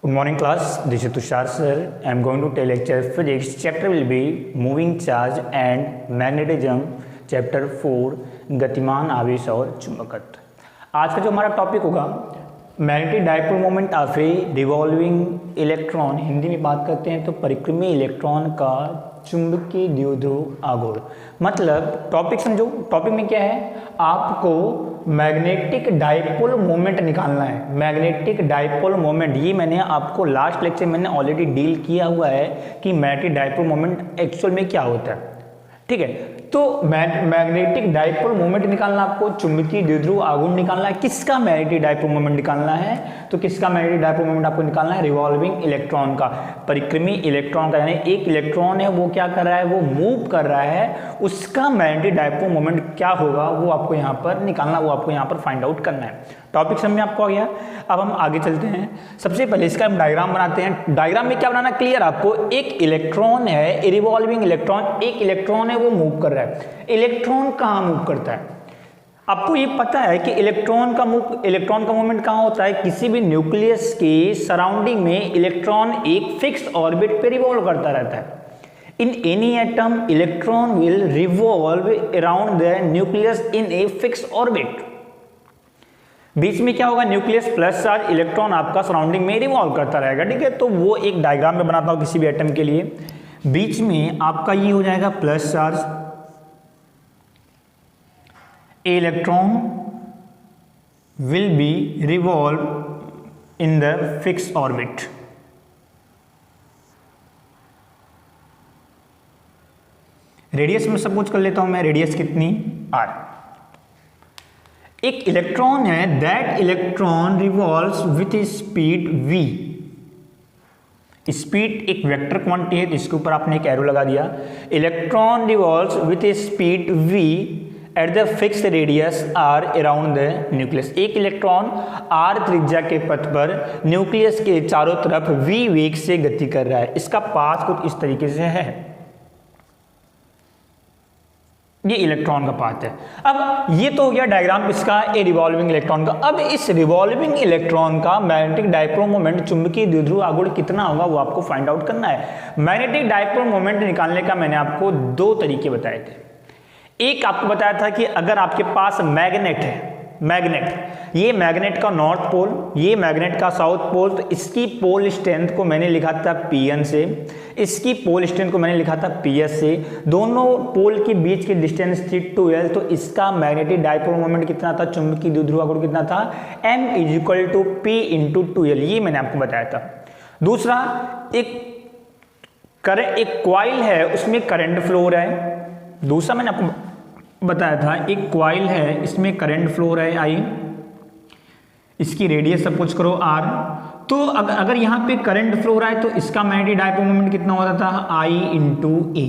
Good morning class, this is Tushar sir. I am going to tell lecture physics. Chapter will be moving charge and magnetism. Chapter 4 गतिमान आवेश और चुंबकत्व. आज का जो हमारा टॉपिक होगा magnetic dipole moment of A revolving electron. Hindi में बात करते हैं तो परिक्रमी इलेक्ट्रॉन का चुंबकीय द्विध्रुव आघूर्ण. मतलब टॉपिक समझो. टॉपिक में क्या है, आपको मैग्नेटिक डाइपोल मोमेंट निकालना है. मैग्नेटिक डाइपोल मोमेंट, ये मैंने आपको लास्ट लेक्चर मैंने ऑलरेडी डील किया हुआ है कि मैग्नेटिक डाइपोल मोमेंट एक्चुअल में क्या होता है. ठीक है, तो मैग्नेटिक डाइपोल मोमेंट निकालना, आपको चुंबकीय द्विध्रुव आघूर्ण निकालना है. किसका मैग्नेटिक डाइपोल मोमेंट निकालना है, तो किसका मैग्नेटिक डाइपोल मोमेंट आपको निकालना है, रिवॉल्विंग इलेक्ट्रॉन का, परिक्रमी इलेक्ट्रॉन का. यानी एक इलेक्ट्रॉन है वो क्या कर रहा है, वो मूव कर रहा है, उसका मैग्नेटिक डाइपोल मोमेंट क्या होगा वो आपको यहाँ पर निकालना, वो आपको यहाँ पर फाइंड आउट करना है. टॉपिक समझ में आपको आ गया. अब हम आगे चलते हैं. सबसे पहले इसका हम डायग्राम बनाते हैं. डायग्राम में क्या बनाना क्लियर आपको, एक इलेक्ट्रॉन है, रिवॉल्विंग इलेक्ट्रॉन, एक इलेक्ट्रॉन है वो मूव कर रहा है. इलेक्ट्रॉन कहाँ मूव करता है, आपको ये पता है कि इलेक्ट्रॉन का मूवमेंट कहाँ होता है, किसी भी न्यूक्लियस के सराउंडिंग में इलेक्ट्रॉन एक फिक्स ऑर्बिट पे रिवॉल्व करता रहता है. In any atom, electron will revolve around the nucleus in a fixed orbit. बीच में क्या होगा, न्यूक्लियस प्लस चार्ज, इलेक्ट्रॉन आपका सराउंडिंग में रिवॉल्व करता रहेगा. ठीक है, तो वो एक डायग्राम में बनाता हूं किसी भी एटम के लिए. बीच में आपका ये हो जाएगा plus charge, electron will be revolve in the fix orbit. Radius में सपोज कर लेता हूं मैं, रेडियस कितनी, r. एक इलेक्ट्रॉन है, that electron revolves with speed v. Speed एक वेक्टर क्वांटिटी है, इसके ऊपर आपने एक एरो लगा दिया. Electron revolves with speed v at the fix radius r around the nucleus. एक इलेक्ट्रॉन r त्रिज्या के पथ पर न्यूक्लियस के चारों तरफ v वेग से गति कर रहा है. इसका पाथ कुछ इस तरीके से है, ये इलेक्ट्रॉन का पाथ है. अब ये तो हो गया डायग्राम इसका, ए रिवॉल्विंग इलेक्ट्रॉन का. अब इस रिवॉल्विंग इलेक्ट्रॉन का मैग्नेटिक डाइपोल मोमेंट, चुंबकीय द्विध्रुव आघूर्ण कितना होगा वो आपको फाइंड आउट करना है. मैग्नेटिक डाइपोल मोमेंट निकालने का मैंने आपको दो तरीके बताए थे. एक आपको बताया था कि अगर आपके पास मैग्नेट है, ये मैग्नेट का नॉर्थ पोल, ये मैग्नेट का साउथ पोल, तो इसकी पोल स्ट्रेंथ को मैंने लिखा था Pn से, इसकी पोल स्ट्रेंथ को मैंने लिखा था Ps से. दोनों पोल के बीच की डिस्टेंस थी 2L. तो इसका मैग्नेटिक डाइपोल मोमेंट कितना था, चुंबकीय द्विध्रुव आघूर्ण कितना था, m = P × 2L. ये मैंने आपको बताया था. दूसरा, एक कॉइल है, उसमें करंट फ्लो हो रहा है. दूसरा मैंने आपको बताया था, एक कॉइल है, इसमें करंट फ्लो हो रहा है I, इसकी रेडियस सपोज करो r. तो अगर यहाँ पे करंट फ्लो हो रहा है तो इसका मैग्नेटिक डाइपोल मोमेंट कितना होता था, I × A.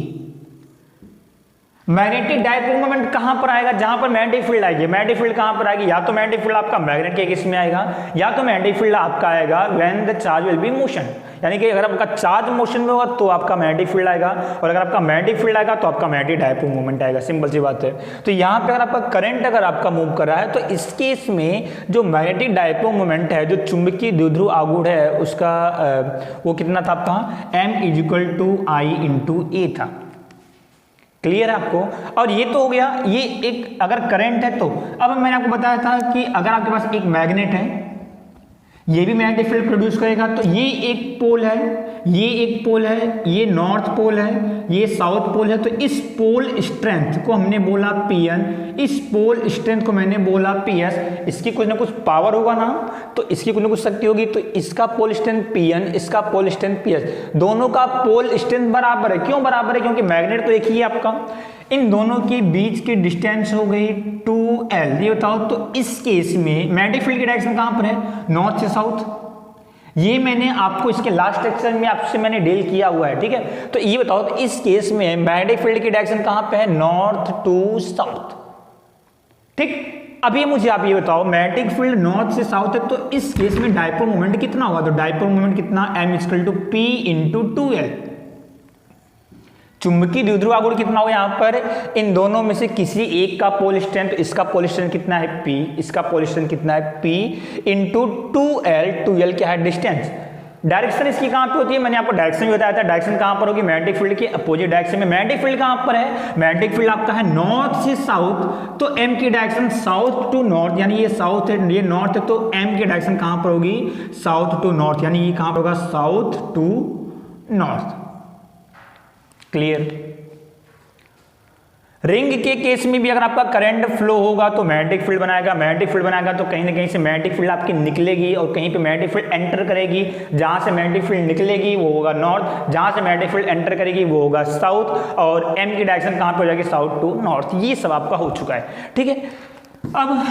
Magnetic dipole moment कहां पर आएगा, जहां पर मैग्नेटिक फील्ड आएगी. मैग्नेटिक फील्ड कहां पर आएगी, या तो मैग्नेटिक फील्ड आपका मैग्नेट के केस में आएगा, या तो मैग्नेटिक फील्ड आपका आएगा when the charge will be motion. यानी कि अगर आपका चार्ज मोशन में होगा तो आपका मैग्नेटिक फील्ड आएगा, और अगर आपका मैग्नेटिक फील्ड आएगा तो आपका मैग्नेटिक डाइपोल मोमेंट आएगा. सिंपल सी बात है. तो यहाँ पे अगर आपका करंट अगर आपका मूव कर रहा है तो इस केस में जो मैग्नेटिक डाइपोल मोमेंट है, जो चुंबकीय द्विध्रुव आघूर्ण है, उसका वो कितना था आपका, m = I × A था. क्लियर है आपको. और ये तो हो गया, ये एक अगर करंट है तो. अब मैंने आपको बताया था कि अगर आपके पास एक मैग्नेट है, ये भी मैग्नेटिक फील्ड प्रोड्यूस करेगा. तो ये एक पोल है, ये एक पोल है, ये नॉर्थ पोल है, ये साउथ पोल है. तो इस पोल स्ट्रेंथ को हमने बोला Pn, इस पोल स्ट्रेंथ को मैंने बोला Ps. इसकी कुछ ना कुछ पावर होगा ना, तो इसकी कुछ ना कुछ शक्ति होगी. तो इसका पोल स्ट्रेंथ Pn, इसका पोल स्ट्रेंथ Ps. दोनों का पोल स्ट्रेंथ बराबर है. क्यों बराबर है, क्योंकि मैग्नेट तो एक ही है आपका. इन दोनों के बीच की डिस्टेंस हो गई 2L. ये बताओ, तो इस केस में मैग्नेटिक फील्ड की डायरेक्शन कहां पर है, नॉर्थ से साउथ. ये मैंने आपको इसके लास्ट लेक्चर में आपसे मैंने डील किया हुआ है. ठीक है, तो ये बताओ, तो इस केस में मैग्नेटिक फील्ड की डायरेक्शन कहां पे है, नॉर्थ टू साउथ. ठीक, अभी मुझे आप ये बताओ, मैग्नेटिक फील्ड नॉर्थ से साउथ है, तो इस केस में डाइपोल मोमेंट कितना होगा, तो डाइपोल मोमेंट कितना, m = P × 2L. चुंबकीय द्विध्रुव आघूर्ण कितना होगा यहाँ पर, इन दोनों में से किसी एक का पोल स्ट्रेंथ, तो इसका पोल स्ट्रेंथ कितना है P, इसका पोल स्ट्रेंथ कितना है P इंटू 2L, 2L क्या है डिस्टेंस, डायरेक्शन इसकी कहाँ पे होती है, मैंने आपको डायरेक्शन भी बताया था। डायरेक्शन कहाँ पर होगी, मैग्नेटिक फील्ड के अपोजिट डायरेक्शन में। मैग्नेटिक फील्ड कहाँ पर है, मैग्नेटिक फील्ड आपका है नॉर्थ से साउथ, तो एम की डायरेक्शन साउथ टू नॉर्थ, यानी ये साउथ है ये नॉर्थ है, तो एम की डायरेक्शन कहाँ पर होगी, साउथ टू नॉर्थ, यानी ये कहाँ पर होगा, south to north. Clear. Ring के केस में भी अगर आपका करंट फ्लो होगा तो मैग्नेटिक फील्ड बनाएगा, मैग्नेटिक फील्ड बनाएगा तो कहीं ना कहीं से मैग्नेटिक फील्ड आपकी निकलेगी और कहीं पे मैग्नेटिक फील्ड एंटर करेगी। जहां से मैग्नेटिक फील्ड निकलेगी वो होगा नॉर्थ, जहां से मैग्नेटिक फील्ड एंटर करेगी वो होगा साउथ, और एम की डायरेक्शन कहां पे हो जाएगी, साउथ टू नॉर्थ। ये सब आपका हो चुका है, ठीक है। अब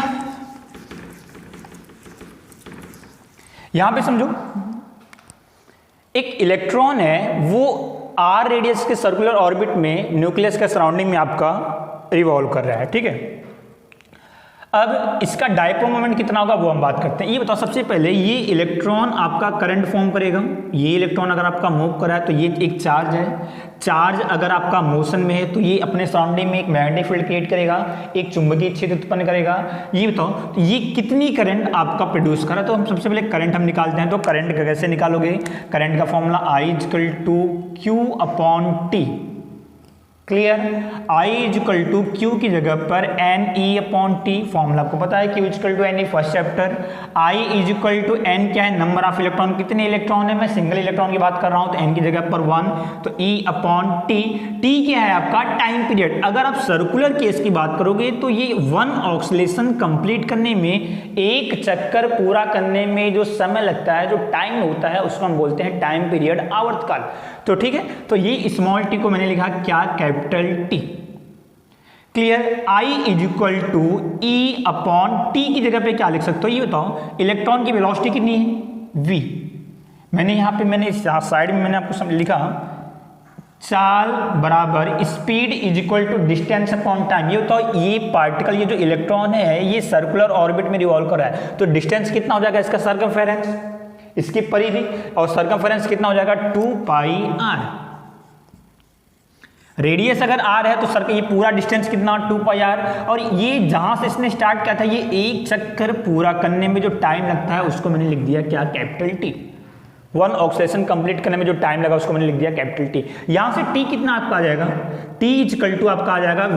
यहां पे समझो, एक इलेक्ट्रॉन है वो आर रेडियस के सर्कुलर ऑर्बिट में न्यूक्लियस के सराउंडिंग में आपका रिवॉल्व कर रहा है, ठीक है। अब इसका डायपोल मोमेंट कितना होगा वो हम बात करते हैं। ये बताओ, सबसे पहले ये इलेक्ट्रॉन आपका करंट फॉर्म करेगा। ये इलेक्ट्रॉन अगर आपका मूव कर रहा है तो ये एक चार्ज है। चार्ज अगर आपका मोशन में है तो ये अपने सराउंडिंग में एक मैग्नेटिक फील्ड क्रिएट करेगा, एक चुंबकीय क्षेत्र उत्पन्न करेगा। ये बताओ तो ये कितनी करंट आपका प्रोड्यूस कर रहा है। तो हम सबसे पहले करंट हम निकालते हैं। तो करंट कैसे निकालोगे, करंट का formula I = Q/T। Clear. I = Q की जगह पर NE/T फॉर्मूला आपको पता है, Q = NE first chapter. I = N क्या है, नंबर ऑफ इलेक्ट्रॉन, कितने इलेक्ट्रॉन है, मैं सिंगल इलेक्ट्रॉन की बात कर रहा हूं तो N की जगह पर 1, तो E/T। T क्या है आपका, टाइम पीरियड। अगर आप सर्कुलर केस की बात करोगे तो ये 1 ऑक्सीलेशन कंप्लीट करने में, एक चक्कर पूरा करने में जो समय लगता है, जो टाइम होता है, उसको हम बोलते हैं टाइम पीरियड, आवर्तकाल। तो ठीक है, तो ये स्मॉल टी को मैंने लिखा क्या, capital T. Clear. I = E/T की जगह पे क्या लिख सकते हो, ये बताओ। इलेक्ट्रॉन की वेलोसिटी कितनी है, v। मैंने यहाँ पे साइड में मैंने आपको लिखा चाल बराबर स्पीड = डिस्टेंस अपॉन टाइम। ये बताओ, ये पार्टिकल, ये जो इलेक्ट्रॉन है, ये सर्कुलर ऑर्बिट में रिवॉल्व कर रहा है, तो डिस्टेंस कितना हो जाएगा इसका, सर्कमफेरेंस, इसकी परिधि, और सर्कमफेरेंस कितना हो जाएगा, 2πr। रेडियस अगर r है तो सर ये पूरा डिस्टेंस कितना, 2πr। और ये जहां से इसने स्टार्ट किया था, ये एक चक्कर पूरा करने में जो टाइम लगता है उसको मैंने लिख दिया क्या, कैपिटल T। 1 ऑक्सीलेशन कंप्लीट करने में जो टाइम लगा उसको मैंने लिख दिया कैपिटल T। यहां से T कितना आपका आ जाएगा, T = आपका आ जाएगा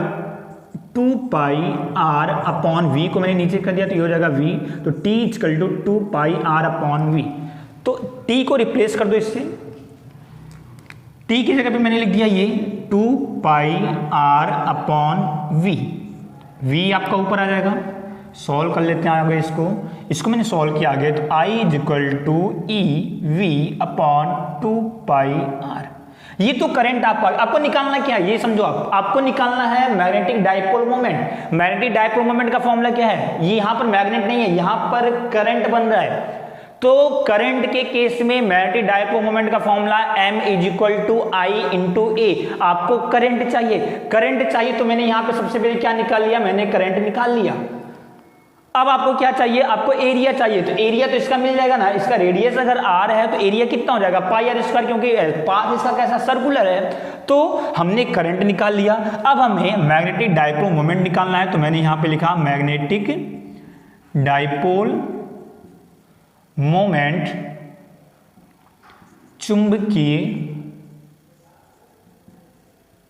2πr/v को मैंने नीचे कर दिया तो ये हो जाएगा v, तो T = 2πr/v। तो T को रिप्लेस कर दो इससे, T की जगह पे मैंने लिख दिया ये 2πr/v। v आपका ऊपर आ जाएगा, सॉल्व कर लेते हैं आगे इसको मैंने सॉल्व किया आगे, तो I = EV/2πr। ये तो करंट आपको निकालना क्या है, ये समझो। आपको निकालना है magnetic dipole moment. Magnetic dipole moment का फॉर्मूला क्या है, ये यहां पर मैग्नेट नहीं है, यहां पर करंट बन रहा है। तो करंट के केस में मैग्नेटिक डाइपोल मोमेंट का फॉर्मूला M = I × A। आपको करंट चाहिए तो मैंने यहां पे सबसे पहले क्या निकाल लिया, मैंने करंट निकाल लिया। अब आपको क्या चाहिए, आपको एरिया चाहिए, तो एरिया तो इसका मिल जाएगा ना। इसका रेडियस अगर r है तो एरिया कितना हो जाएगा, πr², क्योंकि पाथ इसका कैसा, सर्कुलर है। तो हमने करंट निकाल लिया। अब हमें मैग्नेटिक डाइपोल मोमेंट निकालना है, तो मैंने यहां पे लिखा मैग्नेटिक डाइपोल मोमेंट चुंबकीय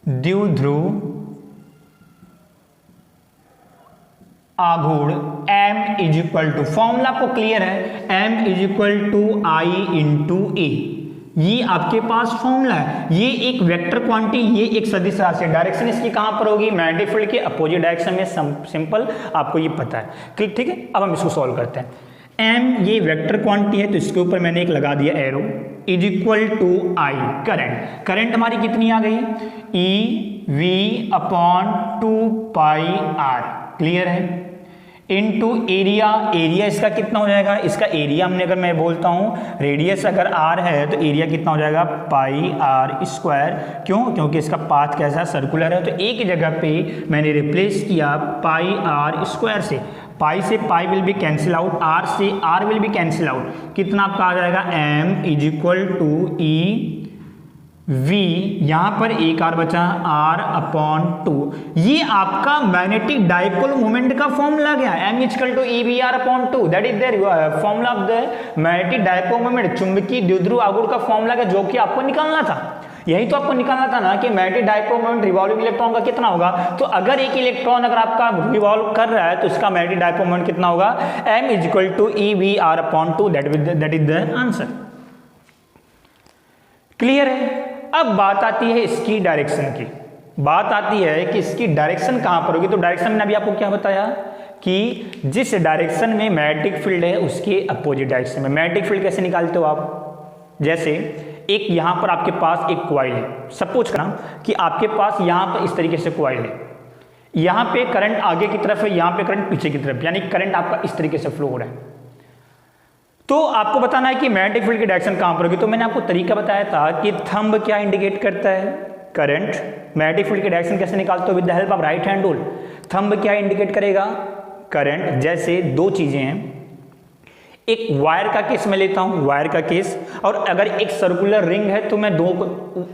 द्विध्रुव आघूर्ण M = फॉर्मूला आपको क्लियर है, M = I × A। ये आपके पास फॉर्मूला है। ये एक वेक्टर क्वांटिटी, ये एक सदिश राशि है। डायरेक्शन इसकी कहां पर होगी, मैग्नेटिक फील्ड के अपोजिट डायरेक्शन में। सिंपल, आपको ये पता है, ठीक है। अब हम इसको सॉल्व करते हैं। M ये वेक्टर क्वांटिटी है, तो इसके ऊपर मैंने एक लगा दिया एरो, = I करंट हमारी कितनी आ गई, EV/2πr। क्लियर है। इनटू एरिया इसका कितना हो जाएगा, इसका एरिया हमने, अगर मैं बोलता हूँ रेडियस अगर r है तो एरिया कितना हो जाएगा, πr²। क्यों, क्योंकि इसका पाथ कैसा है, सर्कुलर है। तो एक जगह पे मैंने रिप्लेस किया πr² से, पाई से pi will be cancel out, r से r will be cancel out. कितना आपका आ जाएगा, M = v, यहां पर एक r बचा r/2, ये आपका मैग्नेटिक डाइपोल मोमेंट का फॉर्मूला गया, m = EBR/2, that is the formula of the magnetic dipole moment, चुंबकीय द्विध्रुव आघूर्ण का फॉर्मूला का, जो कि आपको निकालना था। यही तो आपको निकालना था ना कि magnetic dipole moment revolving electron का कितना होगा। तो अगर एक इलेक्ट्रॉन अगर आपका रिवॉल्व कर रहा है तो इसका मैग्नेटिक डाइपोल मोमेंट कितना होगा, m = EBR/2, that is the answer. Clear है। अब बात आती है इसकी डायरेक्शन की, बात आती है कि इसकी डायरेक्शन कहां पर होगी। तो डायरेक्शन मैंने अभी आपको क्या बताया कि जिस डायरेक्शन में मैग्नेटिक फील्ड है उसके अपोजिट डायरेक्शन में। मैग्नेटिक फील्ड कैसे निकालते हो आप, जैसे एक यहां पर आपके पास एक कॉइल है, सपोज करना कि आपके पास यहां पर इस तरीके से कॉइल है, यहां पे करंट आगे की तरफ है, यहां पे करंट पीछे की तरफ, यानी करंट आपका इस तरीके से फ्लो हो रहा है। तो आपको बताना है कि मैग्नेटिक फील्ड की डायरेक्शन कहां पर होगी। तो मैंने आपको तरीका बताया था कि थंब क्या इंडिकेट करता है, करंट। मैग्नेटिक फील्ड की डायरेक्शन कैसे निकालते हो, with the help of right hand rule. Thumb क्या इंडिकेट करेगा, करंट। जैसे दो चीजें हैं, एक वायर का केस में लेता हूं, वायर का केस, और अगर एक सर्कुलर रिंग है तो मैं दो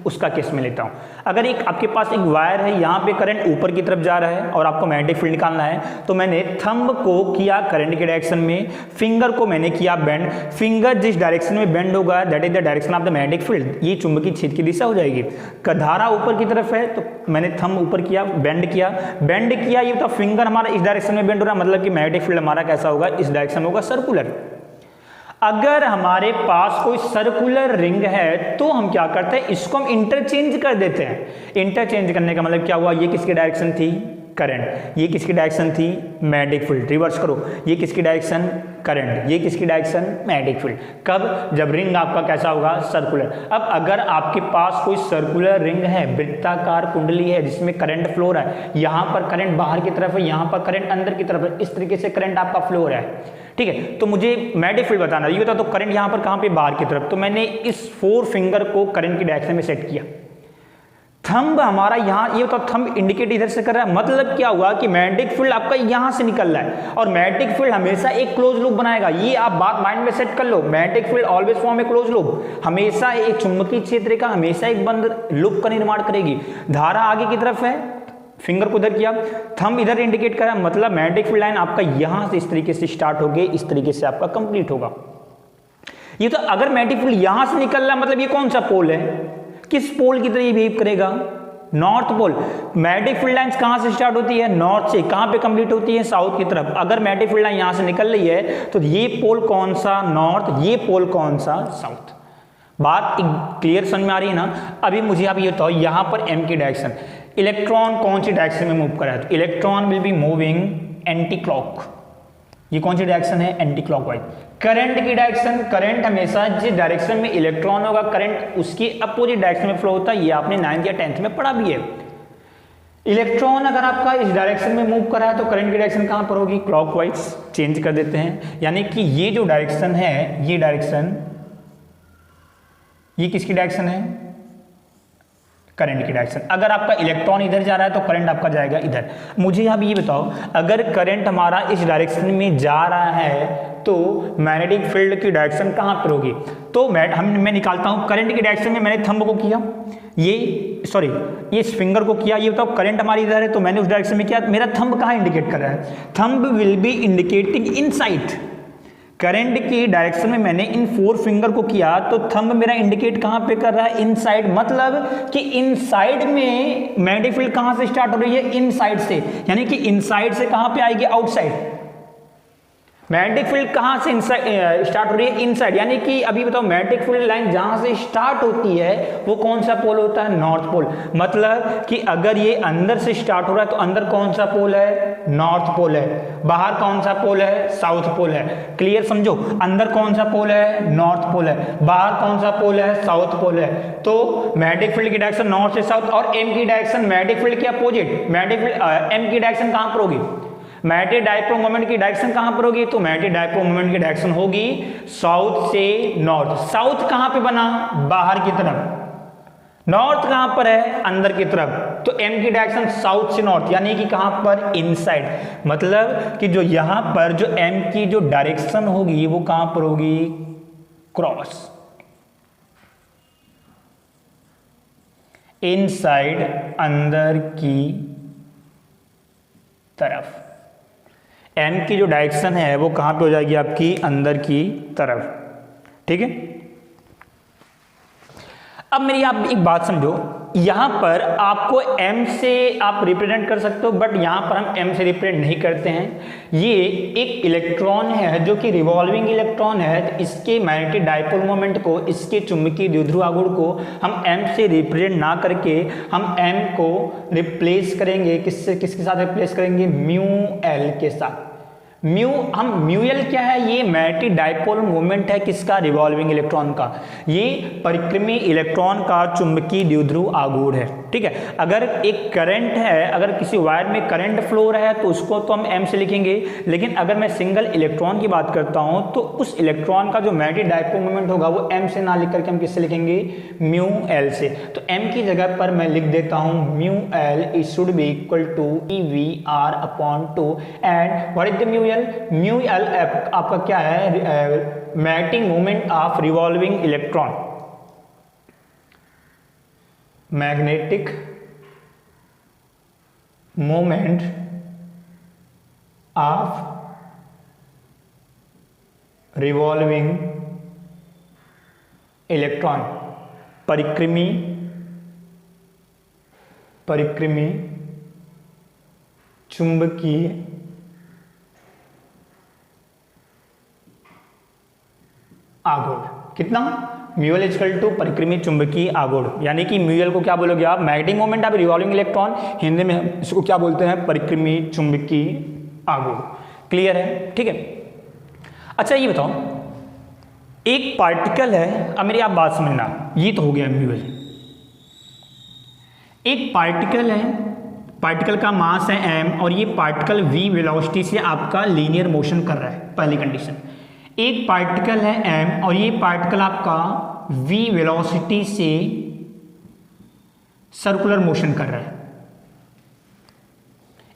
उसका केस में लेता हूं। अगर एक आपके पास एक वायर है, यहां पे करंट ऊपर की तरफ जा रहा है और आपको मैग्नेटिक फील्ड निकालना है, तो मैंने थंब को किया करंट के डायरेक्शन में, फिंगर को मैंने किया बेंड। फिंगर जिस डायरेक्शन में बेंड होगा that is the direction of the magnetic field, ये चुंबकीय क्षेत्र की दिशा हो जाएगी। धारा ऊपर की तरफ है तो मैंने थंब ऊपर किया, बेंड किया, बेंड किया, ये तो फिंगर हमारा इस डायरेक्शन में बेंड हो रहा है, मतलब कि मैग्नेटिक फील्ड हमारा कैसा होगा, इस डायरेक्शन में होगा, सर्कुलर। अगर हमारे पास कोई सर्कुलर रिंग है तो हम क्या करते हैं, इसको हम इंटरचेंज कर देते हैं। इंटरचेंज करने का मतलब क्या हुआ, ये किसकी डायरेक्शन थी, करंट, ये किसकी डायरेक्शन थी, मैग्नेटिक फील्ड। रिवर्स करो, ये किसकी डायरेक्शन, करंट, ये किसकी डायरेक्शन, मैग्नेटिक फील्ड। कब, जब रिंग आपका कैसा होगा, सर्कुलर। अब अगर आपके पास कोई सर्कुलर रिंग है, वृत्ताकार कुंडली है जिसमें करंट फ्लो हो रहा है, यहां पर करंट बाहर की तरफ है, यहां पर करंट अंदर की तरफ है, इस तरीके से करंट आपका फ्लो हो रहा है, ठीक है। तो मुझे मैग्नेटिक फील्ड बताना, ये बता तो करंट यहां पर कहां पे, बाहर की तरफ। तो मैंने इस 4 फिंगर को करंट की डायरेक्शन में सेट किया। थंब हमारा यहां, ये तो थंब इंडिकेट इधर से कर रहा है, मतलब क्या हुआ कि मैग्नेटिक फील्ड आपका यहां से निकल रहा है, और मैग्नेटिक फील्ड हमेशा एक क्लोज लूप बनाएगा। ये आप बात माइंड में सेट कर लो, मैग्नेटिक फील्ड ऑलवेज फॉर्म ए क्लोज लूप, हमेशा एक चुंबकीय क्षेत्र का हमेशा एक बंद लूप का निर्माण करेगी। धारा आगे की तरफ है, फिंगर को इधर किया, थंब इधर इंडिकेट करा, मतलब मैग्नेटिक फील्ड लाइन आपका यहां से इस तरीके से स्टार्ट होगी, इस तरीके से आपका कंप्लीट होगा। ये तो अगर मैग्नेटिक फील्ड यहां से निकल रहा, मतलब ये कौन सा पोल है, किस पोल की तरह ये बिहेव करेगा, north pole. Magnetic field lines कहां से स्टार्ट होती है, नॉर्थ से, कहां पे कंप्लीट होती है, साउथ की तरफ। अगर मैग्नेटिक फील्ड लाइन यहां से निकल रही है तो ये पोल कौन सा, नॉर्थ, ये पोल कौन सा, साउथ। बात क्लियर समझ में आ रही है ना। अभी मुझे आप ये बताओ, यहां पर m की डायरेक्शन, इलेक्ट्रॉन कौन सी डायरेक्शन में मूव कर रहा है, तो electron will be moving anti clock. ये कौन सी डायरेक्शन है, एंटी क्लॉकवाइज। करंट की डायरेक्शन, करंट हमेशा जिस डायरेक्शन में इलेक्ट्रॉन होगा करंट उसकी अपोजिट डायरेक्शन में फ्लो होता है, ये आपने 9th या 10th में पढ़ा भी है। इलेक्ट्रॉन अगर आपका इस डायरेक्शन में मूव कर रहा है तो करंट की डायरेक्शन कहां पर होगी, क्लॉकवाइज। चेंज कर देते हैं, यानी कि ये जो डायरेक्शन है, ये डायरेक्शन, ये किसकी डायरेक्शन है, करंट की डायरेक्शन। अगर आपका इलेक्ट्रॉन इधर जा रहा है तो करंट आपका जाएगा इधर। मुझे आप ये बताओ, अगर करंट हमारा इस डायरेक्शन में जा रहा है तो मैग्नेटिक फील्ड की डायरेक्शन कहां पर होगी। तो मैं निकालता हूं, करंट की डायरेक्शन में मैंने थंब को किया, ये इस फिंगर को किया। ये बताओ करंट हमारी इधर है तो मैंने उस डायरेक्शन में किया, मेरा थंब कहां इंडिकेट कर रहा है, thumb will be indicating inside. Current की डायरेक्शन में मैंने इन 4 फिंगर को किया तो थंब मेरा इंडिकेट कहां पे कर रहा है, इनसाइड, मतलब कि इनसाइड में मैग्नेटिक फील्ड कहां से स्टार्ट हो रही है, इनसाइड से, यानी कि इनसाइड से कहां पे आएगी, आउटसाइड। मैग्नेटिक फील्ड कहां से स्टार्ट हो रही है, इनसाइड, यानी कि अभी बताओ मैग्नेटिक फील्ड लाइन जहां से स्टार्ट होती है वो कौन सा पोल होता है, नॉर्थ पोल। मतलब कि अगर ये अंदर से स्टार्ट हो रहा है तो अंदर कौन सा पोल है, नॉर्थ पोल है, बाहर कौन सा पोल है, साउथ पोल है। क्लियर समझो, अंदर कौन सा पोल है, नॉर्थ पोल है, बाहर कौन सा पोल है, साउथ पोल है। तो मैग्नेटिक फील्ड की डायरेक्शन नॉर्थ से साउथ, और एम की डायरेक्शन मैग्नेटिक फील्ड के अपोजिट, मैग्नेटिक फील्ड एम की डायरेक्शन कहां पर होगी, मैग्नेटिक डाइपोल मोमेंट की डायरेक्शन कहां पर होगी, तो मैग्नेटिक डाइपोल मोमेंट की डायरेक्शन होगी साउथ से नॉर्थ। साउथ कहां पे बना, बाहर की तरफ, नॉर्थ कहां पर है, अंदर की तरफ। तो एम की डायरेक्शन साउथ से नॉर्थ, यानी कि कहां पर, इनसाइड। मतलब कि जो यहां पर जो एम की जो डायरेक्शन होगी वो कहां पर होगी, क्रॉस। इनसाइड अंदर की तरफ। एम की जो डायरेक्शन है वो कहाँ पे हो जाएगी आपकी अंदर की तरफ। ठीक है, अब मेरी आप एक बात समझो, यहां पर आपको m से आप रिप्रेजेंट कर सकते हो, बट यहां पर हम m से रिप्रेजेंट नहीं करते हैं। ये एक इलेक्ट्रॉन है जो कि रिवॉल्विंग इलेक्ट्रॉन है, तो इसके मैग्नेटिक डाइपोल मोमेंट को, इसके चुंबकीय द्विध्रुव आघूर्ण को हम m से रिप्रेजेंट ना करके हम m को रिप्लेस करेंगे किससे, किसके साथ रिप्लेस करेंगे, म्यू एल के साथ। म्यू एल क्या है, ये मैग्नेटिक डाइपोल मोमेंट है किसका, रिवॉल्विंग इलेक्ट्रॉन का, ये परिक्रमी इलेक्ट्रॉन का चुंबकीय द्विध्रुव आघूर्ण है। ठीक है, अगर एक करंट है, अगर किसी वायर में करंट फ्लो रहा है तो उसको तो हम m से लिखेंगे, लेकिन अगर मैं सिंगल इलेक्ट्रॉन की बात करता हूं तो उस इलेक्ट्रॉन का जो मैग्नेटिक डाइपोल मोमेंट होगा वो m से ना लिख करके हम किससे लिखेंगे, म्यू एल से। तो m की जगह पर मैं लिख देता हूं mu L it should be equal to EV/2 and what is the mu L, mu L आपका क्या है, magnetic moment of revolving electron, magnetic moment of revolving electron, परिक्रमी चुंबकीय आघूर्ण। कितना, म्यूएल इक्वल टू परिक्रमी चुंबकीय आघूर्ण, यानी कि म्यूएल को क्या बोलोगे आप, magnetic moment of revolving electron, Hindi में इसको क्या बोलते हैं, परिक्रमी चुंबकीय आघूर्ण। क्लियर है, ठीक है। अच्छा ये बताओ, एक पार्टिकल है, अब मेरी आप बात समझना, ये तो हो गया म्यूएल। एक पार्टिकल है, पार्टिकल का मास है m और ये पार्टिकल v वेलोसिटी से आपका लीनियर मोशन कर रहा है, पहली कंडीशन। एक पार्टिकल है m और ये पार्टिकल आपका v वेलोसिटी से सर्कुलर मोशन कर रहा है।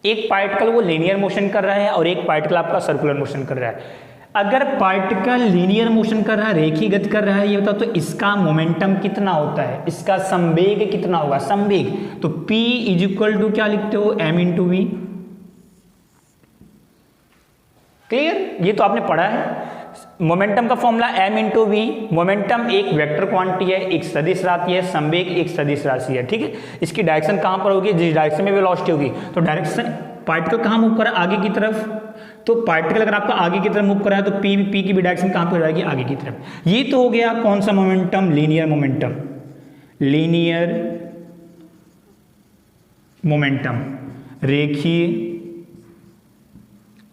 एक पार्टिकल वो लीनियर मोशन कर रहा है और एक पार्टिकल आपका सर्कुलर मोशन कर रहा है। अगर पार्टिकल लीनियर मोशन कर रहा है, रेखीय गति कर रहा है, ये बताओ तो इसका मोमेंटम कितना होता है, इसका संवेग कितना होगा, संवेग। तो P इज इक्वल टू क्या लिखते हो, m इंटू वी। क्लियर, ये तो आपने पढ़ा है। मोमेंटम का formula m into v. Momentum एक वेक्टर क्वांटिटी है, एक सदिश राशि है, संवेग एक सदिश राशि है। ठीक है, इसकी डायरेक्शन कहां पर होगी, जिस डायरेक्शन में वेलोसिटी होगी। तो डायरेक्शन, पार्टिकल कहां मूव कर रहा है, आगे की तरफ। तो पार्टिकल अगर आपका आगे की तरफ मूव कर रहा है तो p की भी डायरेक्शन कहां पर जाएगी, आगे की तरफ। ये तो हो गया कौन सा momentum, linear momentum. Linear momentum, रेखीय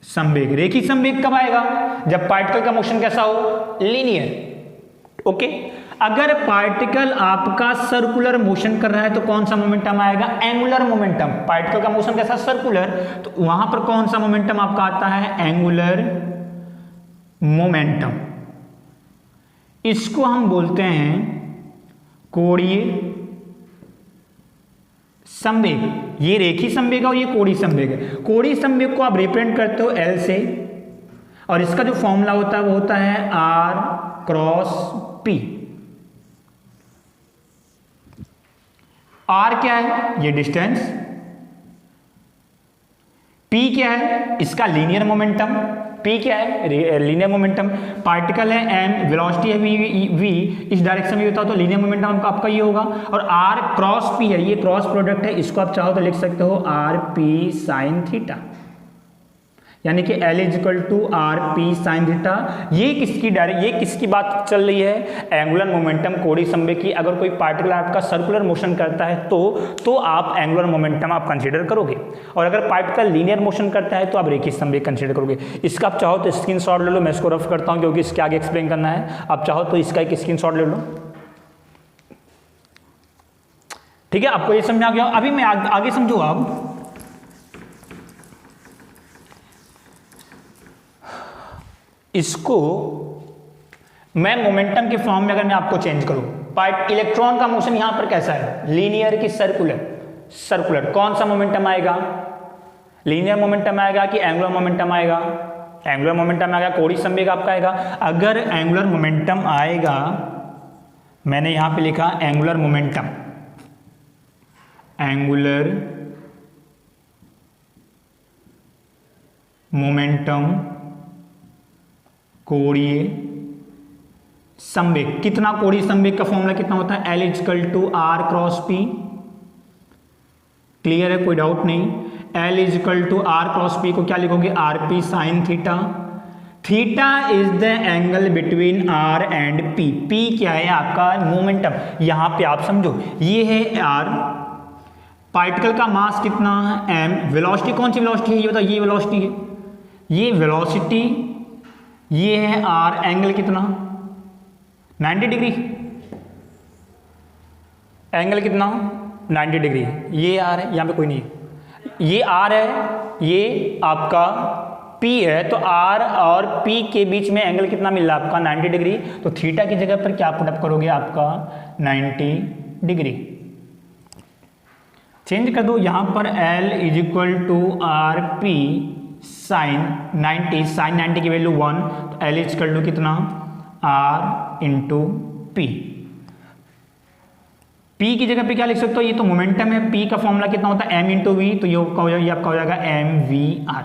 संवेग। रेखीय संवेग कब आएगा, जब पार्टिकल का मोशन कैसा हो, लीनियर। ओके, अगर पार्टिकल आपका सर्कुलर मोशन कर रहा है तो कौन सा मोमेंटम आएगा, एंगुलर मोमेंटम। पार्टिकल का मोशन कैसा, सर्कुलर, तो वहां पर कौन सा मोमेंटम आपका आता है, एंगुलर मोमेंटम। इसको हम बोलते हैं कोणीय संवेग। ये रेखीय संवेग है और ये कोणीय संवेग है। कोणीय संवेग को आप रिप्रेजेंट करते हो L से, और इसका जो फॉर्मूला होता है वो होता है R क्रॉस P। R क्या है, ये डिस्टेंस। P क्या है, इसका लीनियर मोमेंटम। P क्या है, लीनियर मोमेंटम। पार्टिकल है m, वेलोसिटी है v, इस डायरेक्शन में होता है तो लीनियर मोमेंटम आपका ये होगा। और r क्रॉस p है, ये क्रॉस प्रोडक्ट है, इसको आप चाहो तो लिख सकते हो rp साइन थीटा, यानी कि L is equal to rp sine theta. ये किसकी बात चल रही है, एंगुलर मोमेंटम, कोणीय संवेग की। अगर कोई पार्टिकल आपका सर्कुलर मोशन करता है तो आप एंगुलर मोमेंटम आप कंसीडर करोगे, और अगर पार्टिकल लीनियर मोशन करता है तो आप रेखीय संवेग कंसीडर करोगे। इसका आप चाहो तो स्क्रीनशॉट ले लो, मैं इसको रफ करता हूं क्योंकि इसके आगे एक्सप्लेन करना है। आप चाहो तो इसका एक स्क्रीनशॉट ले लो। ठीक है, आपको ये समझ आ गया। अभी मैं आगे समझो। आप इसको मैं मोमेंटम के फॉर्म में अगर मैं आपको चेंज करूं, इलेक्ट्रॉन का मोशन यहां पर कैसा है, लीनियर की सर्कुलर। सर्कुलर कौन सा मोमेंटम आएगा, लीनियर मोमेंटम आएगा कि एंगुलर मोमेंटम आएगा, एंगुलर मोमेंटम आएगा, कोणीय संवेग आपका आएगा। अगर एंगुलर मोमेंटम आएगा, मैंने यहां पे लिखा एंगुलर मोमेंटम, एंगुलर मोमेंटम कोणीय संवेग। कितना कोणीय संवेग का फॉर्मूला कितना होता है? L is equal to R cross P. Clear है, कोई डाउट नहीं। L is equal to R cross P को क्या लिखोगे? R P sine theta. Theta is the angle between R and P. P क्या है? आपका मोमेंटम। यहां पे आप समझो, ये है आर, पार्टिकल का मास कितना है? एम। वेलोसिटी कौन सी वेलोसिटी है? ये बताओ, ये वेलोसिटी है, ये वेलोसिटी, ये है आर। एंगल कितना? 90 डिग्री। एंगल कितना? 90 डिग्री। ये आर है, यहां पे कोई नहीं है, ये आर है, ये आपका P है। तो R और P के बीच में एंगल कितना मिल रहा है आपका? 90 डिग्री। तो थीटा की जगह पर क्या पुटअप करोगे? आपका 90 डिग्री चेंज कर दो। यहां पर L is equal to R P sine 90। Sine 90 की वैल्यू 1, तो L इज इक्वल टू कितना? R into P. P की जगह पे क्या लिख सकते हो? ये तो मोमेंटम है। P का फॉर्मूला कितना होता है? M into V. तो ये आपका हो जाएगा mvr,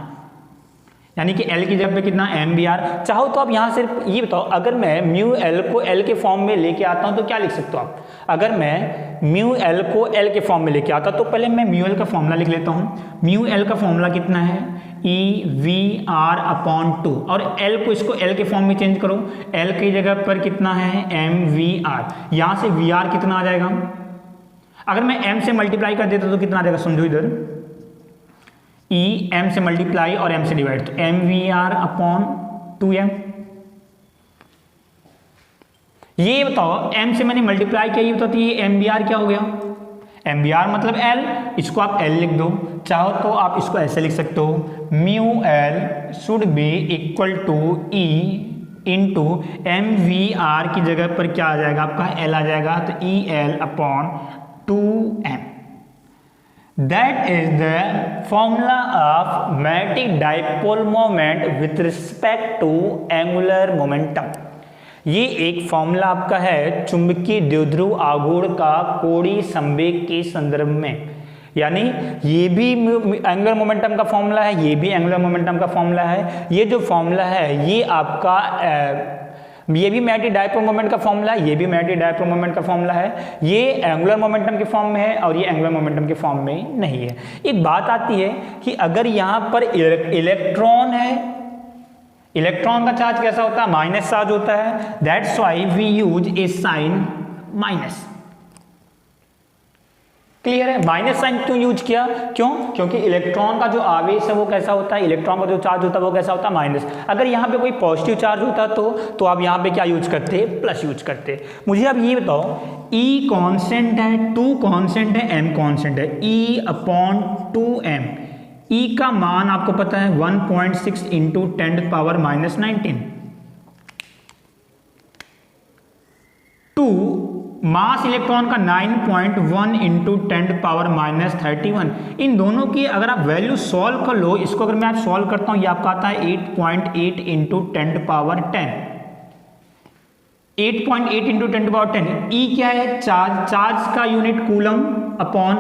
यानी कि L की जगह पे कितना? mvr। चाहो तो आप यहां सिर्फ ये बताओ, अगर मैं म्यू L को L के फॉर्म में लेके आता हूं तो क्या लिख सकते हो आप? अगर मैं म्यू L को L के फॉर्म में लेके आता तो पहले मैं म्यू L का फॉर्मूला लिख लेता हूं। म्यू L का फॉर्मूला कितना है? EVR/2। और L को इसको L के फॉर्म में चेंज करो। L की जगह पर कितना है? mvr। यहां से VR कितना आ जाएगा? अगर मैं M से मल्टीप्लाई कर देता तो कितना आ जाएगा? समझो इधर, E M से मल्टीप्लाई और M से डिवाइड, तो mvr/2m। ये बताओ, M से मैंने मल्टीप्लाई किया, ये बताओ तो ये mvr क्या हो गया? mvr मतलब L, इसको आप L लिख दो। चाहो तो आप इसको ऐसे लिख सकते हो, mu L should be equal to E into mvr की जगह पर क्या आ जाएगा? आपका L आ जाएगा, तो EL/2m। That is the formula of magnetic dipole moment with respect to angular momentum। ये एक फॉर्मूला आपका है चुंबकीय द्विध्रुव आघूर्ण का कोणीय संवेग के संदर्भ में। यानी ये भी एंगुलर मोमेंटम का फॉर्मूला है, ये भी एंगुलर मोमेंटम का फॉर्मूला है। ये जो फॉर्मूला है ये आपका ये भी मैग्नेटिक डायपोल मोमेंट का फॉर्मूला है, ये भी मैग्नेटिक डायपोल मोमेंट का फॉर्मूला है। ये एंगुलर मोमेंटम के फॉर्म में है और ये एंगुलर मोमेंटम के फॉर्म में नहीं है। एक बात आती है कि अगर यहां पर इलेक्ट्रॉन है, इलेक्ट्रॉन का चार्ज कैसा होता है? माइनस चार्ज होता है। That's why we use a sign minus. Clear है? माइनस साइन क्यों यूज किया? क्यों? क्योंकि इलेक्ट्रॉन का जो आवेश है वो कैसा होता है? इलेक्ट्रॉन का जो चार्ज होता है वो कैसा होता है? माइनस। अगर यहाँ पे कोई पॉजिटिव चार्ज होता तो आप यहाँ पे क्या यूज करते? प्लस यूज करते। मुझे अब ये बताओ, E कांस्टेंट है, 2 कांस्टेंट है, M कांस्टेंट है, E/2m। E का मान आपको पता है 1.6 इंटू 10⁻⁻19। 2 मास इलेक्ट्रॉन का 9.1 इंटू 10⁻31। इन दोनों की अगर आप वैल्यू सॉल्व कर लो, इसको अगर मैं आप सॉल्व करता हूं, ये आपका आता है 8.8 इंटू 10⁻10। 8.8 इंटू 10⁻10। ई क्या है? चार्ज। चार्ज का यूनिट कूलम अपॉन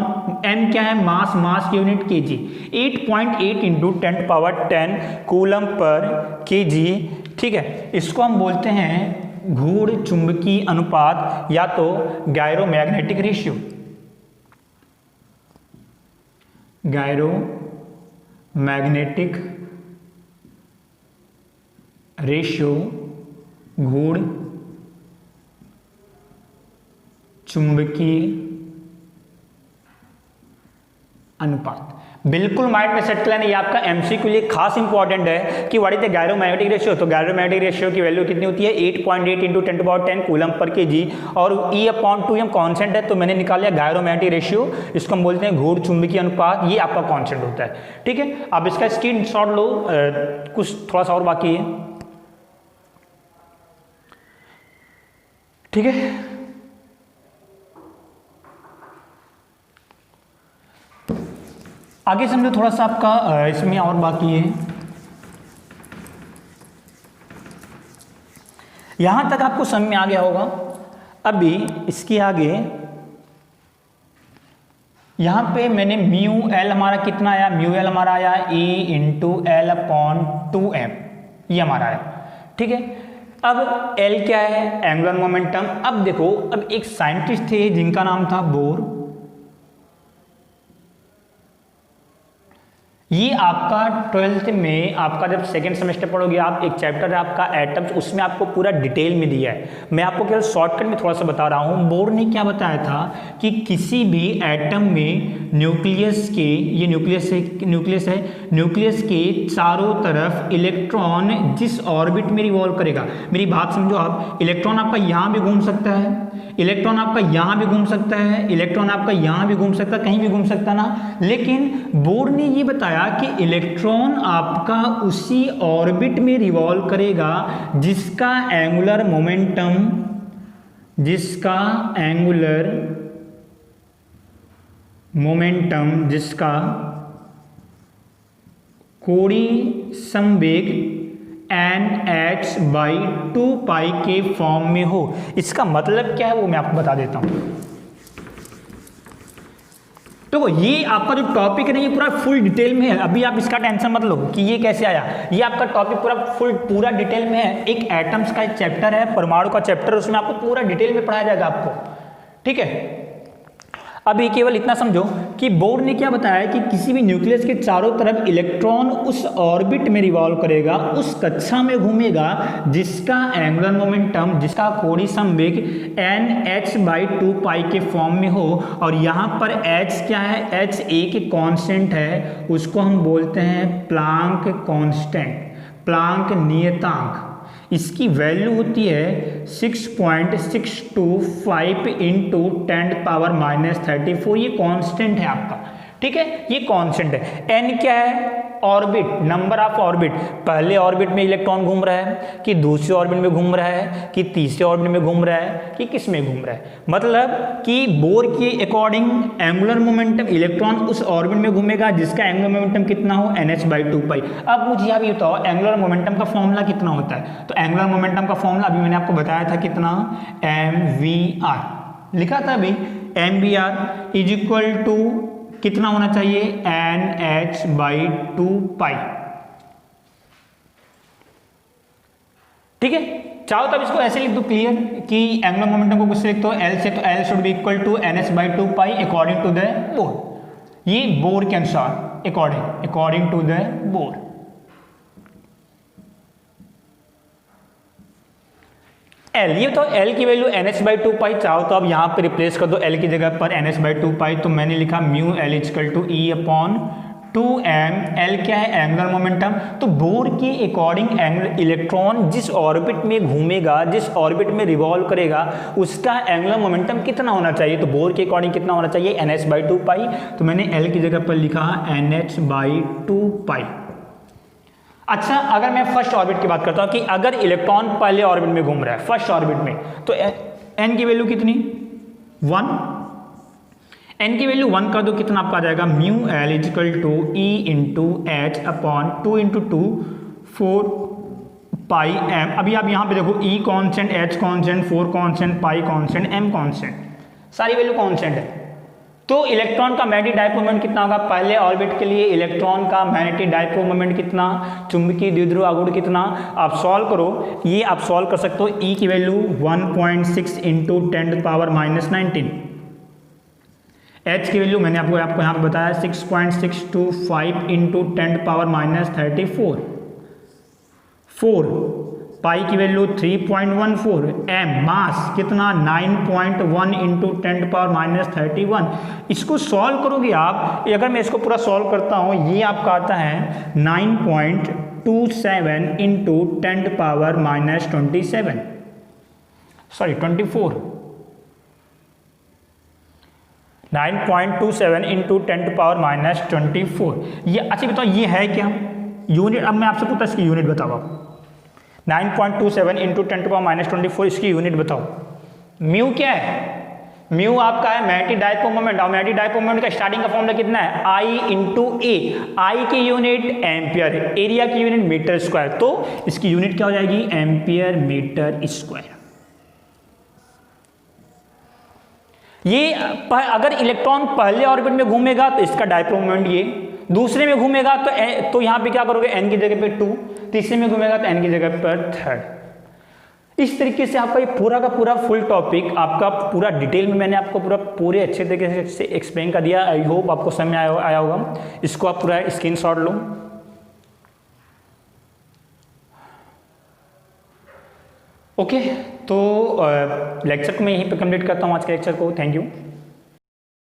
m क्या है? मास। मास की unit kg। 8.8 into 10⁻10 coulomb per kg। ठीक है, इसको हम बोलते हैं घूर्ण चुंबकीय अनुपात या तो गायरोमैग्नेटिक रेशियो। गायरोमैग्नेटिक रेशियो घूर्ण चुंबकीय अनुपात। बिल्कुल माइंड में सेट कर लेना, ये आपका एमसीक्यू के लिए खास इंपॉर्टेंट है कि what is the gyromagnetic ratio. तो गायरोमैग्नेटिक रेशियो की वैल्यू कितनी होती है? 8.8 इंटू 10⁻10 कूलम पर kg। और E/2m कांस्टेंट है, तो मैंने निकाल लिया गायरोमैग्नेटिक रेशियो। इसको हम बोलते हैं घूर्ण चुंबकीय अनुपात। ये आपका कांस्टेंट होता है। ठीक है, अब इसका स्क्रीनशॉट लो, कुछ थोड़ा सा और बाकी है। ठीक है, आगे समझो थोड़ा सा आपका इसमें और बाकी है। यहां तक आपको समझ में आ गया होगा। अभी इसके आगे यहाँ पे मैंने म्यू एल हमारा कितना आया, म्यू एल हमारा आया E into L upon 2m, ये हमारा आया, ठीक है। अब L क्या है, एंगुलर मोमेंटम। अब देखो, अब एक साइंटिस्ट थे जिनका नाम था बोर, ये आपका 12th में आपका जब सेकेंड सेमेस्टर पढ़ोगे आप, एक चैप्टर है आपका एटम्स, उसमें आपको पूरा डिटेल में दिया है। मैं आपको केवल शॉर्टकट में थोड़ा सा बता रहा हूँ। बोर ने क्या बताया था कि किसी भी एटम में न्यूक्लियस के, ये न्यूक्लियस है, न्यूक्लियस के चारों तरफ इलेक्ट्रॉन जिस ऑर्बिट में रिवॉल्व करेगा, मेरी बात समझो आप, इलेक्ट्रॉन आपका यहाँ भी घूम सकता है, इलेक्ट्रॉन आपका यहाँ भी घूम सकता है, इलेक्ट्रॉन आपका यहाँ भी घूम सकता है, कहीं भी घूम सकता ना। लेकिन बोर ने ये बताया कि इलेक्ट्रॉन आपका उसी ऑर्बिट में रिवॉल्व करेगा जिसका एंगुलर मोमेंटम, जिसका कोणीय संवेग nh/2π के फॉर्म में हो। इसका मतलब क्या है वो मैं आपको बता देता हूं। तो ये आपका जो टॉपिक है ना, ये पूरा फुल डिटेल में है। अभी आप इसका टेंशन मत लो कि ये कैसे आया, ये आपका टॉपिक पूरा डिटेल में है। एक एटम्स का एक चैप्टर है, परमाणु का चैप्टर, उसमें आपको पूरा डिटेल में पढ़ाया जाएगा आपको, ठीक है। अभी केवल इतना समझो कि बोर ने क्या बताया कि किसी भी न्यूक्लियस के चारों तरफ इलेक्ट्रॉन उस ऑर्बिट में रिवॉल्व करेगा, उस कक्षा में घूमेगा जिसका एंगुलर मोमेंटम, जिसका कोणीय संवेग nh/2π के फॉर्म में हो। और यहाँ पर h क्या है, h एक कांस्टेंट है, उसको हम बोलते हैं प्लांक कांस्टेंट, प्लांक नियतांक। इसकी वैल्यू होती है 6.625 इंटू 10⁻⁻34। ये कांस्टेंट है आपका, ठीक है, ये कांस्टेंट है। n क्या है, ऑर्बिट, नंबर ऑफ ऑर्बिट, पहले ऑर्बिट में इलेक्ट्रॉन घूम रहा है कि दूसरे ऑर्बिट में घूम रहा है कि तीसरे ऑर्बिट में घूम रहा है कि किस में घूम रहा है। मतलब कि बोर के अकॉर्डिंग एंगुलर मोमेंटम, इलेक्ट्रॉन उस ऑर्बिट में घूमेगा जिसका एंगुलर मोमेंटम कितना हो, nh/2π। अब मुझे आप ये बताओ एंगुलर मोमेंटम का फॉर्मूला कितना होता है। तो एंगुलर मोमेंटम का फॉर्मूला अभी मैंने आपको बताया था कितना, mvr लिखा था अभी, mvr इज इक्वल टू कितना होना चाहिए, nh/2π, ठीक है। चाहो तब इसको ऐसे लिख दो क्लियर कि एंगुलर मोमेंटम को कुछ से लिख दो L से, तो L should be equal to nh/2π according to the Bohr. ये बोर के अनुसार, according to the Bohr. L, ये तो L की वैल्यू nh/2π, चाहो तो अब यहाँ पे रिप्लेस कर दो L की जगह पर nh/2π। तो मैंने लिखा mu L equal to E upon 2m। L क्या है, एंगुलर मोमेंटम। तो बोर के अकॉर्डिंग इलेक्ट्रॉन जिस ऑर्बिट में घूमेगा, जिस ऑर्बिट में रिवॉल्व करेगा, उसका एंगुलर मोमेंटम कितना होना चाहिए। तो बोर के अकॉर्डिंग कितना होना चाहिए, nh/2π। तो मैंने L की जगह पर लिखा nh/2π। अच्छा, अगर मैं फर्स्ट ऑर्बिट की बात करता हूं कि अगर इलेक्ट्रॉन पहले ऑर्बिट में घूम रहा है, फर्स्ट ऑर्बिट में, तो n की वैल्यू कितनी, 1। n की वैल्यू 1 कर दो, कितना आपका आ जाएगा, mu L equal to E into H upon 2 into 2 4πm। अभी आप यहाँ पे देखो, E constant, H constant, 4 constant, pi constant, M constant, सारी वैल्यू कॉन्स्टेंट है। तो इलेक्ट्रॉन का मैग्नेटिक डायपोल मोमेंट कितना होगा, पहले ऑर्बिट के लिए इलेक्ट्रॉन का मैग्नेटिक डायपोल मोमेंट कितना, चुंबकीय द्विध्रुव आघूर्ण कितना, आप सॉल्व करो। ये आप सॉल्व कर सकते हो। E की वैल्यू 1.6 इंटू 10⁻⁻19। H की वैल्यू मैंने आपको यहाँ पे बताया 6.625 इंटू 10⁻34। 4 पाई की वैल्यू 3.14। m मास कितना, 9.1 इंटू 10⁻31। इसको सॉल्व करोगे आप, अगर मैं इसको पूरा सॉल्व करता हूँ, ये आपका आता है 9.27 इंटू 10⁻27, सॉरी 24, 9.27 इंटू 10⁻24। ये अच्छा बताओ ये है क्या यूनिट। अब मैं आपसे पूछता इसकी यूनिट बताओ आप। 9.27 इंटू 10⁻24 इसकी यूनिट बताओ। म्यू क्या है, म्यू आपका है मैग्नेटिक डायपोल मोमेंट, और मैग्नेटिक डायपोल मोमेंट का स्टार्टिंग का फॉर्मूला कितना है, I इंटू ए। आई की यूनिट एम्पियर है, एरिया की यूनिट मीटर स्क्वायर, तो इसकी यूनिट क्या हो जाएगी, एम्पियर मीटर स्क्वायर। ये अगर इलेक्ट्रॉन पहले ऑर्बिट में घूमेगा तो इसका डायपोल मोमेंट ये, दूसरे में घूमेगा तो यहाँ पे क्या करोगे, n की जगह पे 2, तीसरे में घूमेगा तो n की जगह पर 3rd। इस तरीके से आपका ये पूरा का पूरा फुल टॉपिक आपका पूरा डिटेल में मैंने आपको पूरे अच्छे तरीके से एक्सप्लेन कर दिया। आई होप आपको समझ में आया होगा। इसको आप पूरा स्क्रीनशॉट लो। ओके, तो लेक्चर को मैं यहीं पे कंप्लीट करता हूँ, आज के लेक्चर को। Thank you.